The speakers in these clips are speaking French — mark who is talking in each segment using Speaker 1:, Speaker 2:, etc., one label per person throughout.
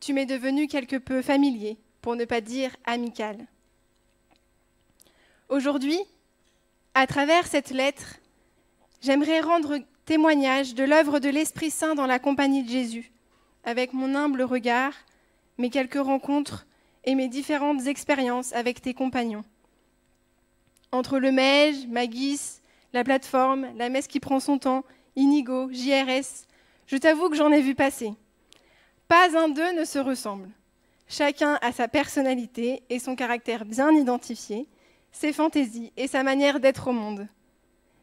Speaker 1: tu m'es devenu quelque peu familier, pour ne pas dire amical. Aujourd'hui, à travers cette lettre, j'aimerais rendre témoignage de l'œuvre de l'Esprit Saint dans la compagnie de Jésus, avec mon humble regard, mes quelques rencontres et mes différentes expériences avec tes compagnons. Entre le MEJ, Magis, la plateforme, la messe qui prend son temps, Inigo, JRS, je t'avoue que j'en ai vu passer. Pas un d'eux ne se ressemble. Chacun a sa personnalité et son caractère bien identifié, ses fantaisies et sa manière d'être au monde.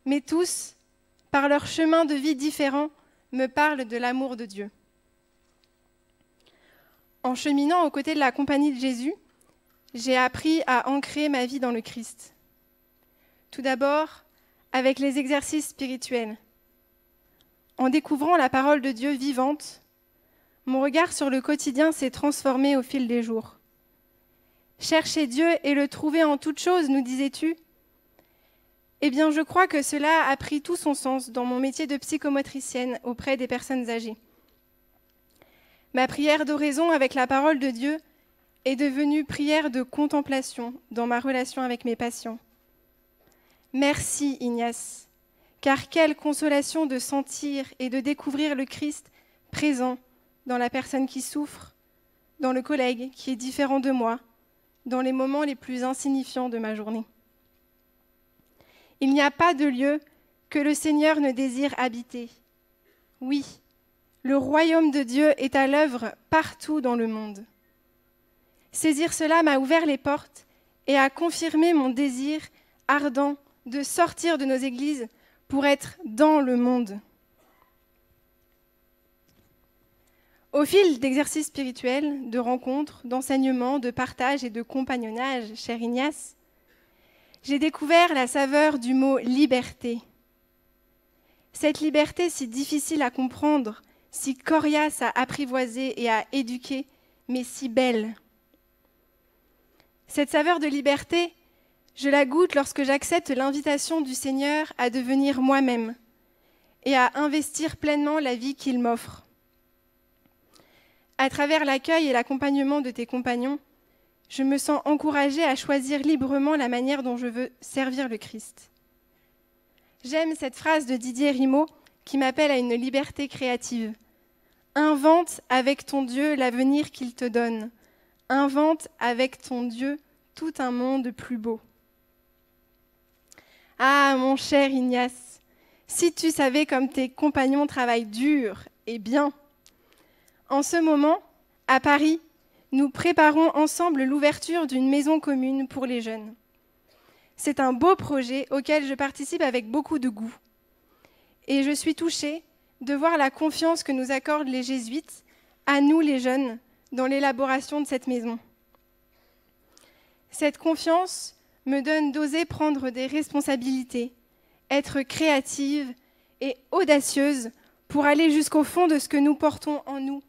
Speaker 1: Mais tous, par leur chemin de vie différent, me parlent de l'amour de Dieu. En cheminant aux côtés de la compagnie de Jésus, j'ai appris à ancrer ma vie dans le Christ. Tout d'abord, avec les exercices spirituels. En découvrant la parole de Dieu vivante, mon regard sur le quotidien s'est transformé au fil des jours. Chercher Dieu et le trouver en toutes choses, nous disais-tu ? Eh bien, je crois que cela a pris tout son sens dans mon métier de psychomotricienne auprès des personnes âgées. Ma prière d'oraison avec la parole de Dieu est devenue prière de contemplation dans ma relation avec mes patients. Merci Ignace, car quelle consolation de sentir et de découvrir le Christ présent dans la personne qui souffre, dans le collègue qui est différent de moi, dans les moments les plus insignifiants de ma journée. Il n'y a pas de lieu que le Seigneur ne désire habiter. Oui, le royaume de Dieu est à l'œuvre partout dans le monde. Saisir cela m'a ouvert les portes et a confirmé mon désir ardent de sortir de nos églises pour être dans le monde. Au fil d'exercices spirituels, de rencontres, d'enseignements, de partage et de compagnonnage, cher Ignace, j'ai découvert la saveur du mot « liberté ». Cette liberté si difficile à comprendre, si coriace à apprivoiser et à éduquer, mais si belle. Cette saveur de liberté, je la goûte lorsque j'accepte l'invitation du Seigneur à devenir moi-même et à investir pleinement la vie qu'il m'offre. À travers l'accueil et l'accompagnement de tes compagnons, je me sens encouragée à choisir librement la manière dont je veux servir le Christ. J'aime cette phrase de Didier Rimaud qui m'appelle à une liberté créative. Invente avec ton Dieu l'avenir qu'il te donne. Invente avec ton Dieu tout un monde plus beau. Ah, mon cher Ignace, si tu savais comme tes compagnons travaillent dur et bien. En ce moment, à Paris, nous préparons ensemble l'ouverture d'une maison commune pour les jeunes. C'est un beau projet auquel je participe avec beaucoup de goût. Et je suis touchée de voir la confiance que nous accordent les jésuites, à nous les jeunes, dans l'élaboration de cette maison. Cette confiance me donne d'oser prendre des responsabilités, être créative et audacieuse pour aller jusqu'au fond de ce que nous portons en nous,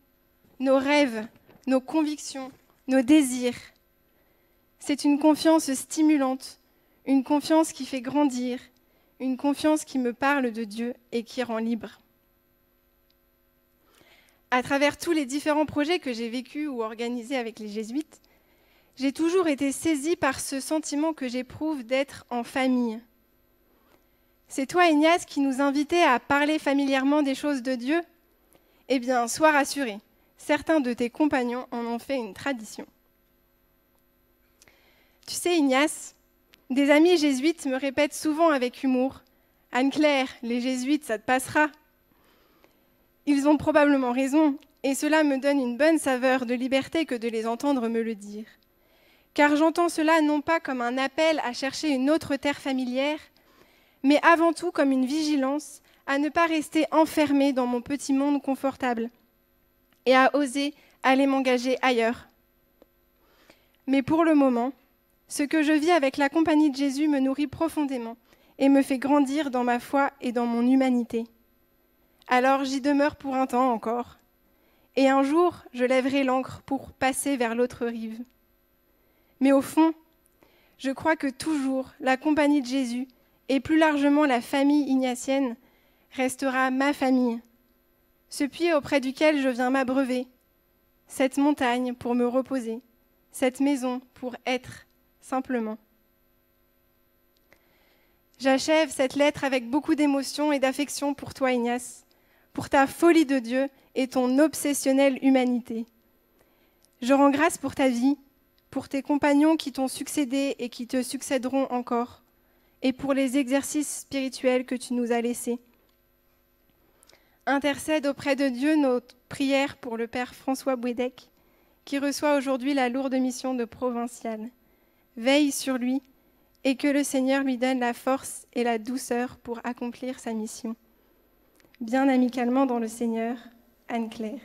Speaker 1: nos rêves, nos convictions, nos désirs. C'est une confiance stimulante, une confiance qui fait grandir, une confiance qui me parle de Dieu et qui rend libre. À travers tous les différents projets que j'ai vécus ou organisés avec les jésuites, j'ai toujours été saisie par ce sentiment que j'éprouve d'être en famille. C'est toi, Ignace, qui nous invitais à parler familièrement des choses de Dieu ? Eh bien, sois rassuré, certains de tes compagnons en ont fait une tradition. Tu sais, Ignace, des amis jésuites me répètent souvent avec humour « Anne-Claire, les jésuites, ça te passera ». Ils ont probablement raison, et cela me donne une bonne saveur de liberté que de les entendre me le dire. Car j'entends cela non pas comme un appel à chercher une autre terre familière, mais avant tout comme une vigilance à ne pas rester enfermée dans mon petit monde confortable et à oser aller m'engager ailleurs. Mais pour le moment, ce que je vis avec la compagnie de Jésus me nourrit profondément et me fait grandir dans ma foi et dans mon humanité. Alors j'y demeure pour un temps encore, et un jour je lèverai l'ancre pour passer vers l'autre rive. Mais au fond, je crois que toujours la compagnie de Jésus, et plus largement la famille ignatienne, restera ma famille, ce puits auprès duquel je viens m'abreuver, cette montagne pour me reposer, cette maison pour être simplement. J'achève cette lettre avec beaucoup d'émotion et d'affection pour toi, Ignace, pour ta folie de Dieu et ton obsessionnelle humanité. Je rends grâce pour ta vie, pour tes compagnons qui t'ont succédé et qui te succéderont encore, et pour les exercices spirituels que tu nous as laissés. Intercède auprès de Dieu notre prière pour le Père François Bouédec, qui reçoit aujourd'hui la lourde mission de provincial. Veille sur lui et que le Seigneur lui donne la force et la douceur pour accomplir sa mission. Bien amicalement dans le Seigneur, Anne-Claire.